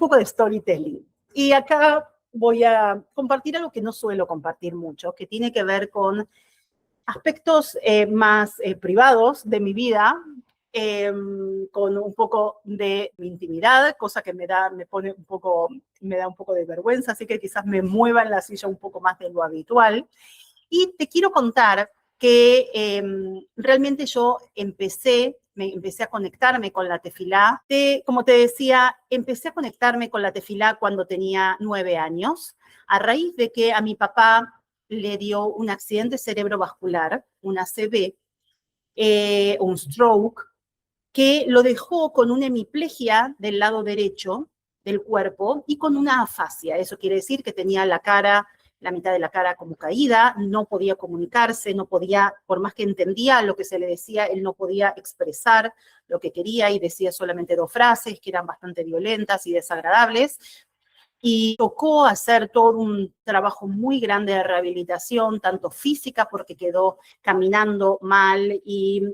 poco de storytelling. Y acá voy a compartir algo que no suelo compartir mucho, que tiene que ver con aspectos más privados de mi vida, con un poco de mi intimidad, cosa que me da un poco de vergüenza, así que quizás me mueva en la silla un poco más de lo habitual. Y te quiero contar que realmente yo empecé a conectarme con la tefilá. Como te decía, empecé a conectarme con la tefilá cuando tenía 9 años, a raíz de que a mi papá le dio un accidente cerebrovascular, una ACV, un stroke, que lo dejó con una hemiplegia del lado derecho del cuerpo y con una afasia. Eso quiere decir que tenía la mitad de la cara como caída, no podía comunicarse, no podía, por más que entendía lo que se le decía, él no podía expresar lo que quería y decía solamente 2 frases que eran bastante violentas y desagradables. Y tocó hacer todo un trabajo muy grande de rehabilitación, tanto física, porque quedó caminando mal y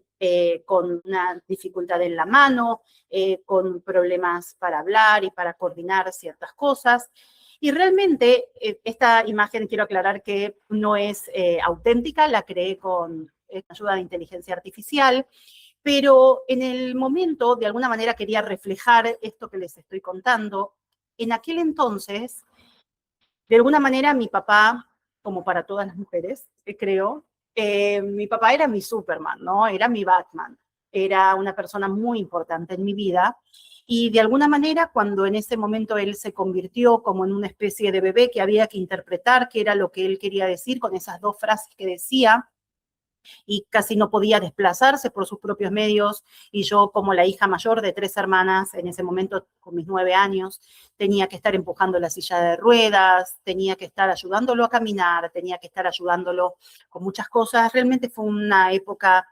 con una dificultad en la mano, con problemas para hablar y para coordinar ciertas cosas. Y realmente esta imagen, quiero aclarar que no es auténtica, la creé con ayuda de inteligencia artificial, pero en el momento, de alguna manera, quería reflejar esto que les estoy contando. En aquel entonces, de alguna manera, mi papá, como para todas las mujeres, creo, mi papá era mi Superman, ¿no? Era mi Batman. Era una persona muy importante en mi vida. Y de alguna manera, cuando en ese momento él se convirtió como en una especie de bebé que había que interpretar qué era lo que él quería decir con esas 2 frases que decía, y casi no podía desplazarse por sus propios medios, y yo como la hija mayor de 3 hermanas, en ese momento con mis 9 años, tenía que estar empujando la silla de ruedas, tenía que estar ayudándolo a caminar, tenía que estar ayudándolo con muchas cosas. Realmente fue una época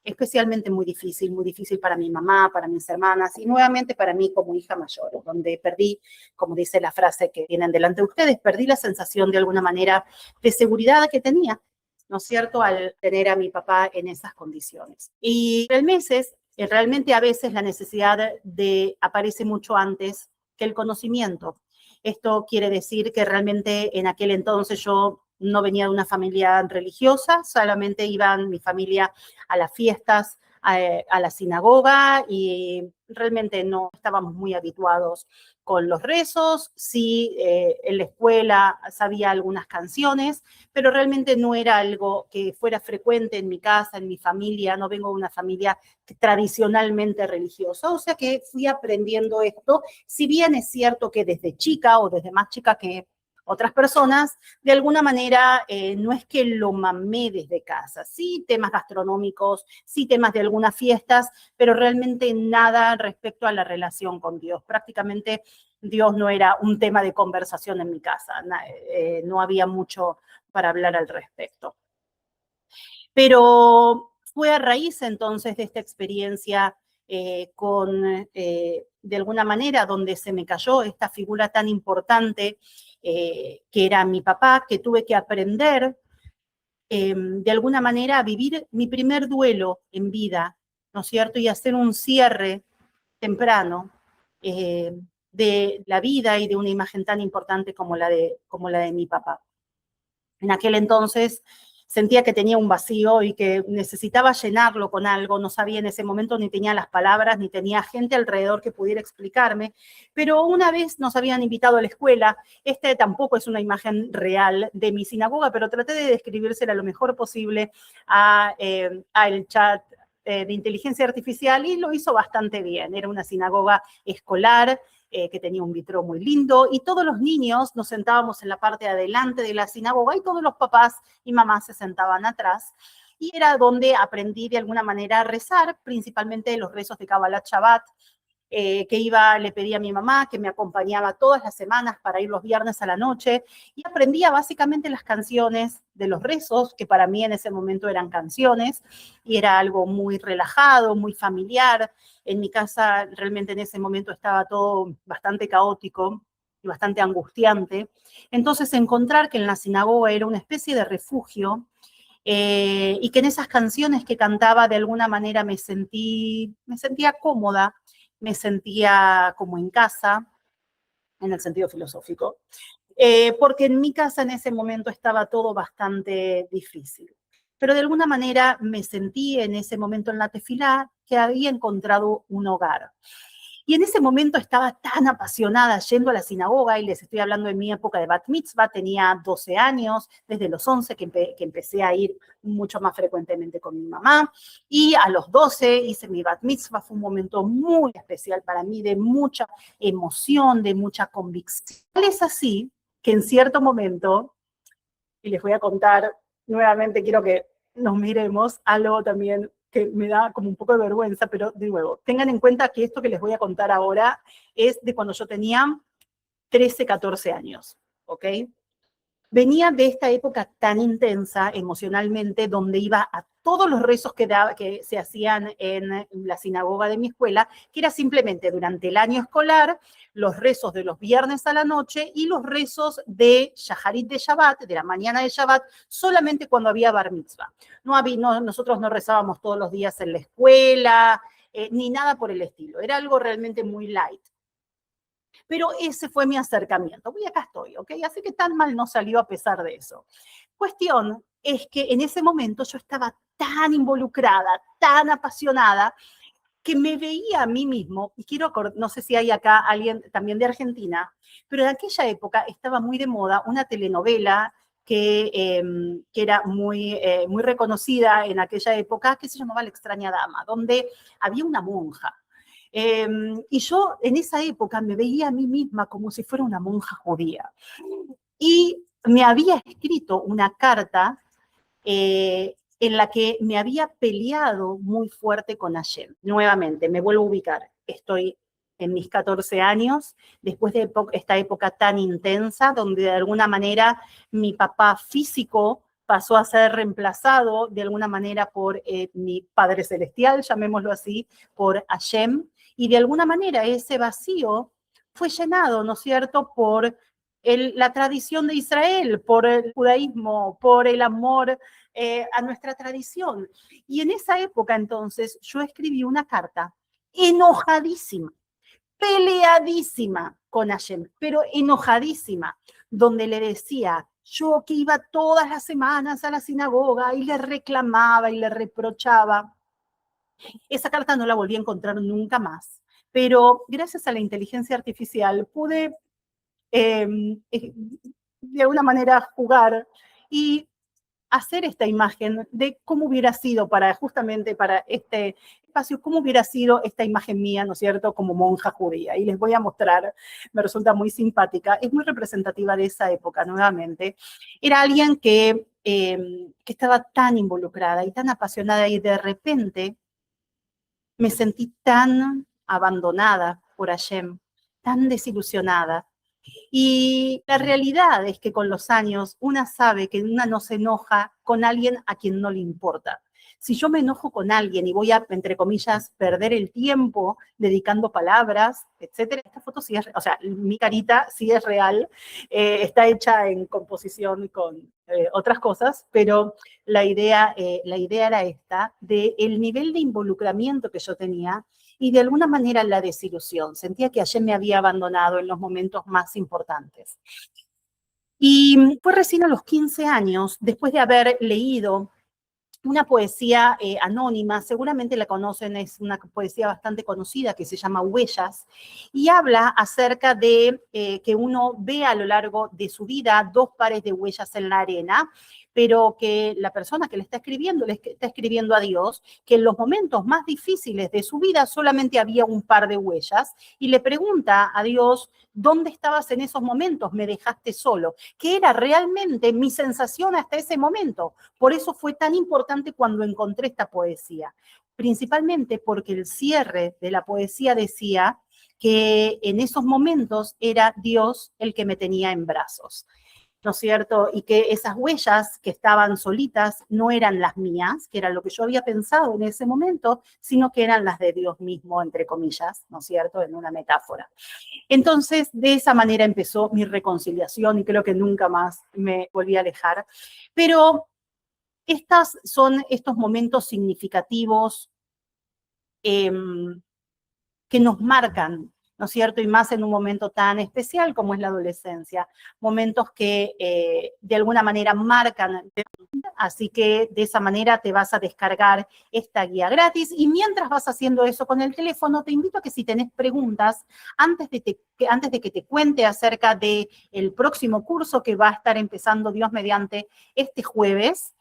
especialmente muy difícil para mi mamá, para mis hermanas y nuevamente para mí como hija mayor, donde perdí, como dice la frase que tienen delante de ustedes, perdí la sensación de alguna manera de seguridad que tenía, ¿no es cierto?, al tener a mi papá en esas condiciones. Y realmente a veces la necesidad aparece mucho antes que el conocimiento. Esto quiere decir que realmente en aquel entonces yo no venía de una familia religiosa, solamente iba mi familia a las fiestas, a la sinagoga y realmente no estábamos muy habituados con los rezos. Sí, en la escuela sabía algunas canciones, pero realmente no era algo que fuera frecuente en mi casa, en mi familia. No vengo de una familia tradicionalmente religiosa, o sea que fui aprendiendo esto, si bien es cierto que desde chica o desde más chica que otras personas, de alguna manera no es que lo mamé desde casa, sí temas gastronómicos, sí temas de algunas fiestas, pero realmente nada respecto a la relación con Dios. Prácticamente Dios no era un tema de conversación en mi casa, no había mucho para hablar al respecto. Pero fue a raíz entonces de esta experiencia de alguna manera, donde se me cayó esta figura tan importante que era mi papá, que tuve que aprender de alguna manera a vivir mi primer duelo en vida, ¿no es cierto? Y hacer un cierre temprano de la vida y de una imagen tan importante como la de mi papá. En aquel entonces sentía que tenía un vacío y que necesitaba llenarlo con algo. No sabía en ese momento, ni tenía las palabras, ni tenía gente alrededor que pudiera explicarme. Pero una vez nos habían invitado a la escuela. Tampoco es una imagen real de mi sinagoga, pero traté de describírsela lo mejor posible al chat de inteligencia artificial y lo hizo bastante bien. Era una sinagoga escolar que tenía un vitró muy lindo, y todos los niños nos sentábamos en la parte de adelante de la sinagoga y todos los papás y mamás se sentaban atrás. Y era donde aprendí de alguna manera a rezar, principalmente los rezos de Kabbalat Shabbat, le pedí a mi mamá que me acompañaba todas las semanas para ir los viernes a la noche, y aprendía básicamente las canciones de los rezos, que para mí en ese momento eran canciones, y era algo muy relajado, muy familiar. En mi casa realmente en ese momento estaba todo bastante caótico y bastante angustiante. Entonces encontrar que en la sinagoga era una especie de refugio, y que en esas canciones que cantaba de alguna manera me sentía cómoda, me sentía como en casa, en el sentido filosófico, porque en mi casa en ese momento estaba todo bastante difícil. Pero de alguna manera me sentí en ese momento en la tefilá que había encontrado un hogar. Y en ese momento estaba tan apasionada yendo a la sinagoga, y les estoy hablando de mi época de Bat Mitzvah, tenía 12 años, desde los 11 que empecé a ir mucho más frecuentemente con mi mamá, y a los 12 hice mi Bat Mitzvah, fue un momento muy especial para mí, de mucha emoción, de mucha convicción. Es así que en cierto momento, y les voy a contar nuevamente, quiero que nos miremos, algo también que me da como un poco de vergüenza, pero de nuevo, tengan en cuenta que esto que les voy a contar ahora es de cuando yo tenía 13, 14 años, ¿ok? Venía de esta época tan intensa emocionalmente, donde iba a todos los rezos que se hacían en la sinagoga de mi escuela, que era simplemente durante el año escolar, los rezos de los viernes a la noche y los rezos de Shaharit de Shabbat, de la mañana de Shabbat, solamente cuando había bar mitzvah. Nosotros no rezábamos todos los días en la escuela, ni nada por el estilo. Era algo realmente muy light. Pero ese fue mi acercamiento. Y acá estoy, ¿ok? Así que tan mal no salió a pesar de eso. Cuestión es que en ese momento yo estaba tan involucrada, tan apasionada, que me veía a mí mismo, y no sé si hay acá alguien también de Argentina, pero en aquella época estaba muy de moda una telenovela que era muy reconocida en aquella época, que se llamaba La extraña dama, donde había una monja. Y yo en esa época me veía a mí misma como si fuera una monja judía. Y me había escrito una carta en la que me había peleado muy fuerte con Hashem. Nuevamente, me vuelvo a ubicar. Estoy en mis 14 años, después de esta época tan intensa, donde de alguna manera mi papá físico pasó a ser reemplazado de alguna manera por mi Padre Celestial, llamémoslo así, por Hashem, y de alguna manera ese vacío fue llenado, ¿no es cierto?, por la tradición de Israel, por el judaísmo, por el amor a nuestra tradición. Y en esa época entonces yo escribí una carta enojadísima, peleadísima con Hashem, pero enojadísima, donde le decía yo que iba todas las semanas a la sinagoga y le reclamaba y le reprochaba. Esa carta no la volví a encontrar nunca más, pero gracias a la inteligencia artificial pude de alguna manera jugar y hacer esta imagen de cómo hubiera sido justamente para este espacio, cómo hubiera sido esta imagen mía, ¿no es cierto?, como monja judía. Y les voy a mostrar, me resulta muy simpática, es muy representativa de esa época, nuevamente. Era alguien que estaba tan involucrada y tan apasionada, y de repente me sentí tan abandonada por Hashem, tan desilusionada. Y la realidad es que con los años una sabe que una no se enoja con alguien a quien no le importa. Si yo me enojo con alguien y voy a, entre comillas, perder el tiempo dedicando palabras, etcétera, esta foto sí es, o sea, mi carita sí es real, está hecha en composición con otras cosas, pero la idea era esta, de el nivel de involucramiento que yo tenía y de alguna manera la desilusión. Sentía que ayer me había abandonado en los momentos más importantes. Y fue recién a los 15 años, después de haber leído una poesía anónima, seguramente la conocen, es una poesía bastante conocida que se llama Huellas, y habla acerca de que uno ve a lo largo de su vida 2 pares de huellas en la arena, pero que la persona que le está escribiendo a Dios, que en los momentos más difíciles de su vida solamente había un par de huellas, y le pregunta a Dios, ¿dónde estabas en esos momentos? Me dejaste solo. ¿Qué era realmente mi sensación hasta ese momento? Por eso fue tan importante cuando encontré esta poesía, principalmente porque el cierre de la poesía decía que en esos momentos era Dios el que me tenía en brazos, ¿no es cierto? Y que esas huellas que estaban solitas no eran las mías, que era lo que yo había pensado en ese momento, sino que eran las de Dios mismo, entre comillas, ¿no es cierto?, en una metáfora. Entonces, de esa manera empezó mi reconciliación y creo que nunca más me volví a alejar. Pero estos son estos momentos significativos que nos marcan ¿no es cierto? Y más en un momento tan especial como es la adolescencia, momentos que de alguna manera marcan. Así que de esa manera te vas a descargar esta guía gratis y mientras vas haciendo eso con el teléfono, te invito a que si tenés preguntas, antes de que te cuente acerca del próximo curso que va a estar empezando Dios mediante este jueves,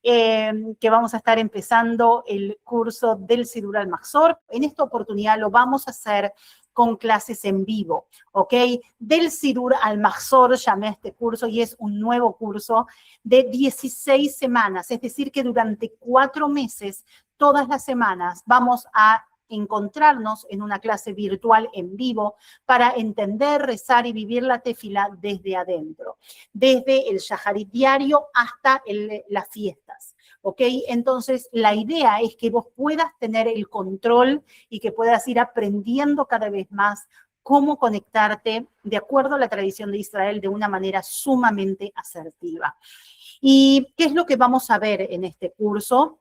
que vamos a estar empezando el curso del Sidur al Mahzor. En esta oportunidad lo vamos a hacer con clases en vivo, ¿ok? Del Sidur al Mahzor llamé a este curso y es un nuevo curso de 16 semanas, es decir, que durante 4 meses, todas las semanas, vamos a encontrarnos en una clase virtual en vivo para entender, rezar y vivir la tefila desde adentro, desde el shaharit diario hasta las fiestas. ¿Ok? Entonces, la idea es que vos puedas tener el control y que puedas ir aprendiendo cada vez más cómo conectarte de acuerdo a la tradición de Israel de una manera sumamente asertiva. ¿Y qué es lo que vamos a ver en este curso?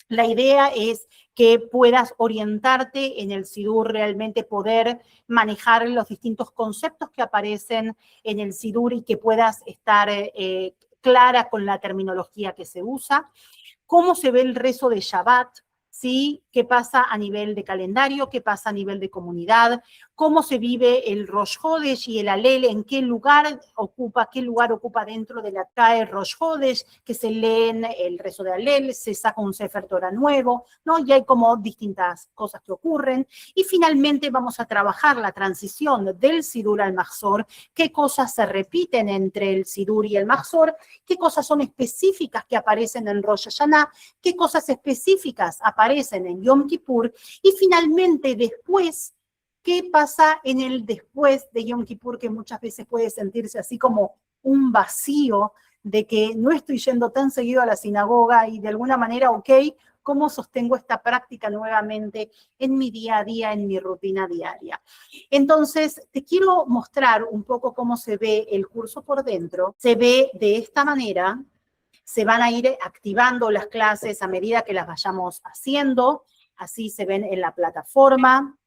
La idea es que puedas orientarte en el Sidur, realmente poder manejar los distintos conceptos que aparecen en el Sidur y que puedas estar clara con la terminología que se usa, cómo se ve el rezo de Shabbat, ¿sí? ¿Qué pasa a nivel de calendario? ¿Qué pasa a nivel de comunidad? ¿Cómo se vive el Rosh Hodesh y el Alel? ¿En qué lugar ocupa dentro de la CAE Rosh Hodesh? Que se leen el rezo de Alel, se saca un Sefer Torah nuevo, ¿no? Y hay como distintas cosas que ocurren. Y finalmente vamos a trabajar la transición del Sidur al Mahzor, qué cosas se repiten entre el Sidur y el Mahzor, qué cosas son específicas que aparecen en Rosh Hashanah, qué cosas específicas aparecen en Yom Kippur, y finalmente después, ¿qué pasa en el después de Yom Kippur, que muchas veces puede sentirse así como un vacío de que no estoy yendo tan seguido a la sinagoga y de alguna manera, ok, ¿cómo sostengo esta práctica nuevamente en mi día a día, en mi rutina diaria? Entonces, te quiero mostrar un poco cómo se ve el curso por dentro. Se ve de esta manera. Se van a ir activando las clases a medida que las vayamos haciendo. Así se ven en la plataforma.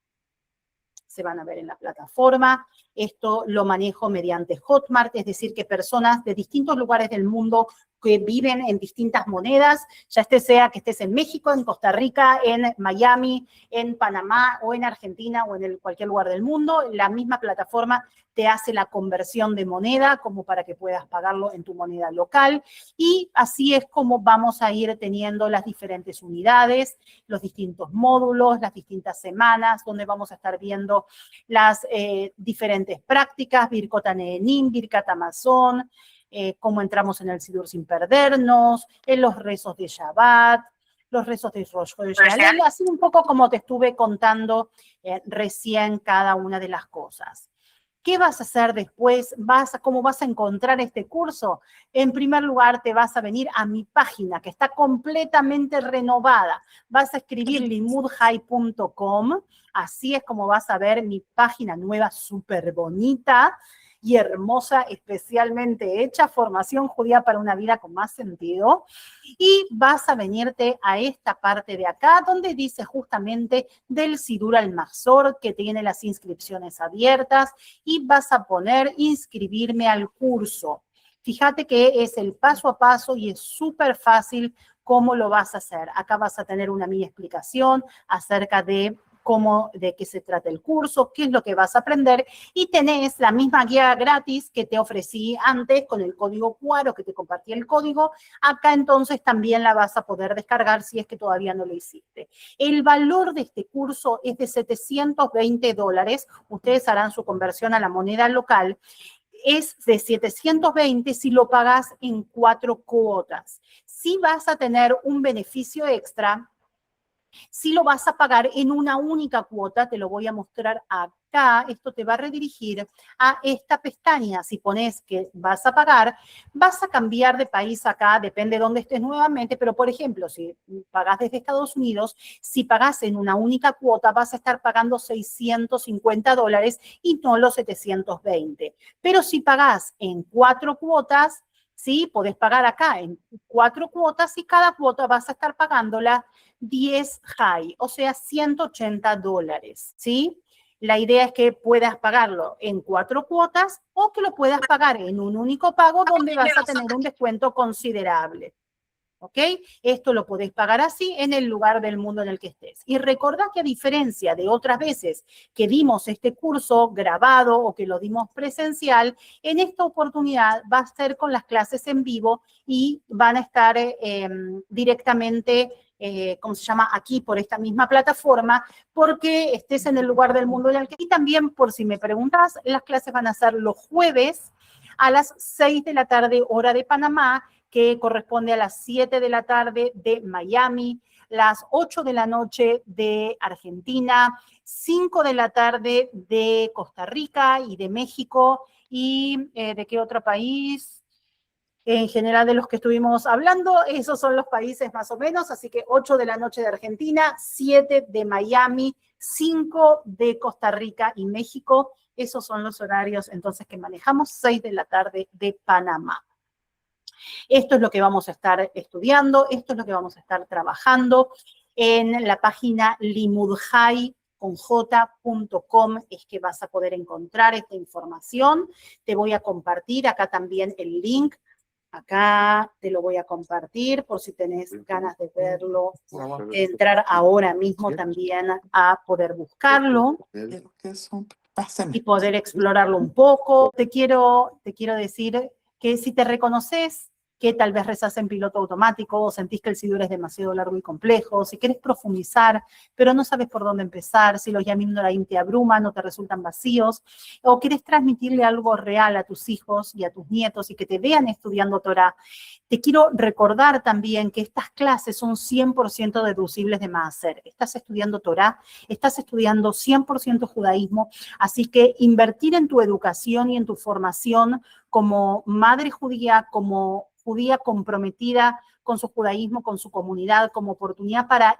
Se van a ver en la plataforma. Esto lo manejo mediante Hotmart, es decir, que personas de distintos lugares del mundo que viven en distintas monedas, ya sea que estés en México, en Costa Rica, en Miami, en Panamá o en Argentina o en cualquier lugar del mundo, la misma plataforma te hace la conversión de moneda como para que puedas pagarlo en tu moneda local y así es como vamos a ir teniendo las diferentes unidades, los distintos módulos, las distintas semanas donde vamos a estar viendo las diferentes prácticas, Birkot HaNe'enim, Birkat Hamazon, cómo entramos en el Sidur sin perdernos, en los rezos de Shabbat, los rezos de Rosh Chodesh, así un poco como te estuve contando recién cada una de las cosas. ¿Qué vas a hacer después? ¿Cómo vas a encontrar este curso? En primer lugar, te vas a venir a mi página, que está completamente renovada. Vas a escribir limudhai.com, así es como vas a ver mi página nueva, súper bonita y hermosa, especialmente hecha, formación judía para una vida con más sentido. Y vas a venirte a esta parte de acá, donde dice justamente del Sidur al Mahzor, que tiene las inscripciones abiertas, y vas a poner inscribirme al curso. Fíjate que es el paso a paso y es súper fácil cómo lo vas a hacer. Acá vas a tener una mini explicación acerca de de qué se trata el curso, qué es lo que vas a aprender, y tenés la misma guía gratis que te ofrecí antes con el código Cuaro, que te compartí el código. Acá entonces también la vas a poder descargar si es que todavía no lo hiciste. El valor de este curso es de $720. Ustedes harán su conversión a la moneda local. Es de 720 si lo pagas en 4 cuotas. Si vas a tener un beneficio extra, si lo vas a pagar en una única cuota, te lo voy a mostrar acá, esto te va a redirigir a esta pestaña. Si pones que vas a pagar, vas a cambiar de país acá, depende de dónde estés nuevamente, pero por ejemplo, si pagas desde Estados Unidos, si pagas en una única cuota, vas a estar pagando $650 y no los 720. Pero si pagas en 4 cuotas, ¿sí? Podés pagar acá en 4 cuotas y cada cuota vas a estar pagándola 10 high, o sea, $180, ¿sí? La idea es que puedas pagarlo en 4 cuotas o que lo puedas pagar en un único pago donde vas a tener un descuento considerable. ¿Ok? Esto lo podés pagar así en el lugar del mundo en el que estés. Y recordá que a diferencia de otras veces que dimos este curso grabado o que lo dimos presencial, en esta oportunidad va a ser con las clases en vivo y van a estar directamente, ¿cómo se llama? Aquí por esta misma plataforma, porque estés en el lugar del mundo en el que... Y también, por si me preguntas, las clases van a ser los jueves a las 6 de la tarde, hora de Panamá, que corresponde a las 7 de la tarde de Miami, las 8 de la noche de Argentina, 5 de la tarde de Costa Rica y de México, y ¿de qué otro país? En general de los que estuvimos hablando, esos son los países más o menos, así que 8 de la noche de Argentina, 7 de Miami, 5 de Costa Rica y México, esos son los horarios entonces que manejamos, 6 de la tarde de Panamá. Esto es lo que vamos a estar estudiando, esto es lo que vamos a estar trabajando en la página limudjai.com es que vas a poder encontrar esta información. Te voy a compartir acá también el link. Acá te lo voy a compartir por si tenés ganas de verlo, entrar ahora mismo también a poder buscarlo y poder explorarlo un poco. Te quiero decir que si te reconoces que tal vez rezas en piloto automático o sentís que el sidur es demasiado largo y complejo, si quieres profundizar, pero no sabes por dónde empezar, si los Yamim Noraim te abruman o te resultan vacíos, o quieres transmitirle algo real a tus hijos y a tus nietos y que te vean estudiando Torah, te quiero recordar también que estas clases son 100% deducibles de Maaser. Estás estudiando Torah, estás estudiando 100% judaísmo, así que invertir en tu educación y en tu formación como madre judía, como judía comprometida con su judaísmo, con su comunidad, como oportunidad para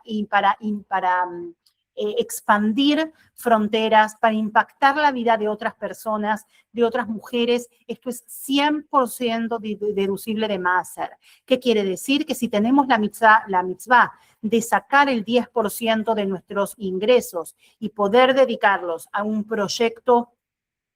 expandir fronteras, para impactar la vida de otras personas, de otras mujeres. Esto es 100% deducible de Maaser. ¿Qué quiere decir? Que si tenemos la mitzvah de sacar el 10% de nuestros ingresos y poder dedicarlos a un proyecto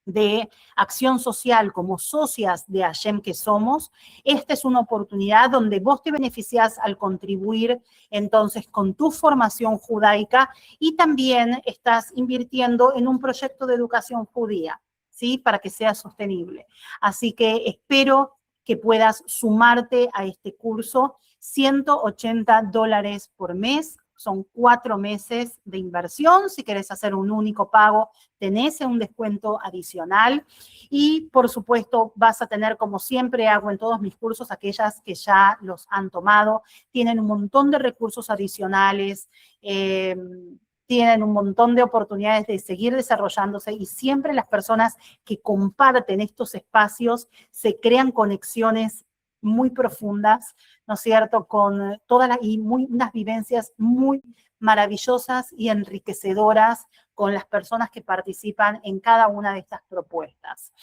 de acción social como socias de Hashem que somos, esta es una oportunidad donde vos te beneficiás al contribuir entonces con tu formación judaica y también estás invirtiendo en un proyecto de educación judía, ¿sí? Para que sea sostenible. Así que espero que puedas sumarte a este curso, $180 por mes. Son 4 meses de inversión. Si querés hacer un único pago, tenés un descuento adicional. Y, por supuesto, vas a tener, como siempre hago en todos mis cursos, aquellas que ya los han tomado. Tienen un montón de recursos adicionales, tienen un montón de oportunidades de seguir desarrollándose y siempre las personas que comparten estos espacios se crean conexiones muy profundas, ¿no es cierto?, con todas unas vivencias muy maravillosas y enriquecedoras con las personas que participan en cada una de estas propuestas.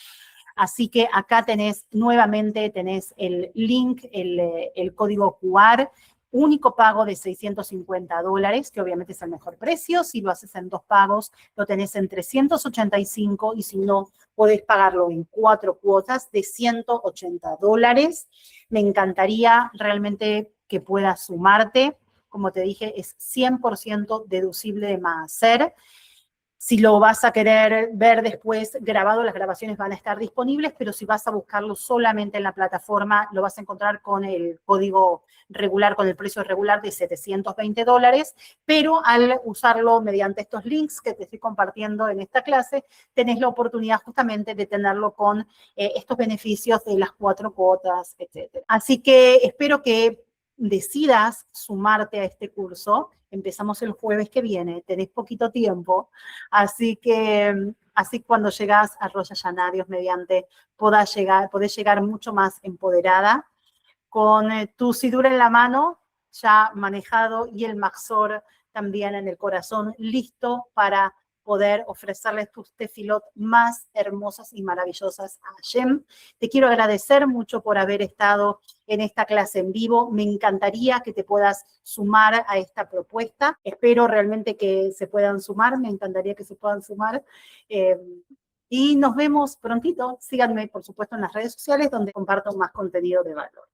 Así que acá nuevamente tenés el link, el código QR, único pago de $650, que obviamente es el mejor precio. Si lo haces en 2 pagos, lo tenés en 385 y si no, podés pagarlo en 4 cuotas de $180. Me encantaría realmente que puedas sumarte. Como te dije, es 100% deducible de Maaser. Si lo vas a querer ver después grabado, las grabaciones van a estar disponibles, pero si vas a buscarlo solamente en la plataforma, lo vas a encontrar con el código regular, con el precio regular de $720, pero al usarlo mediante estos links que te estoy compartiendo en esta clase, tenés la oportunidad justamente de tenerlo con estos beneficios de las 4 cuotas, etc. Así que espero que decidas sumarte a este curso. Empezamos el jueves que viene, tenés poquito tiempo, así que así cuando llegás a Rosh Hashanah, Dios mediante, podés llegar mucho más empoderada, con tu sidur en la mano ya manejado y el Mahzor también en el corazón, listo para poder ofrecerles tus tefilot más hermosas y maravillosas a Hashem. Te quiero agradecer mucho por haber estado en esta clase en vivo. Me encantaría que te puedas sumar a esta propuesta. Espero realmente que se puedan sumar. Me encantaría que se puedan sumar. Y nos vemos prontito. Síganme, por supuesto, en las redes sociales donde comparto más contenido de valor.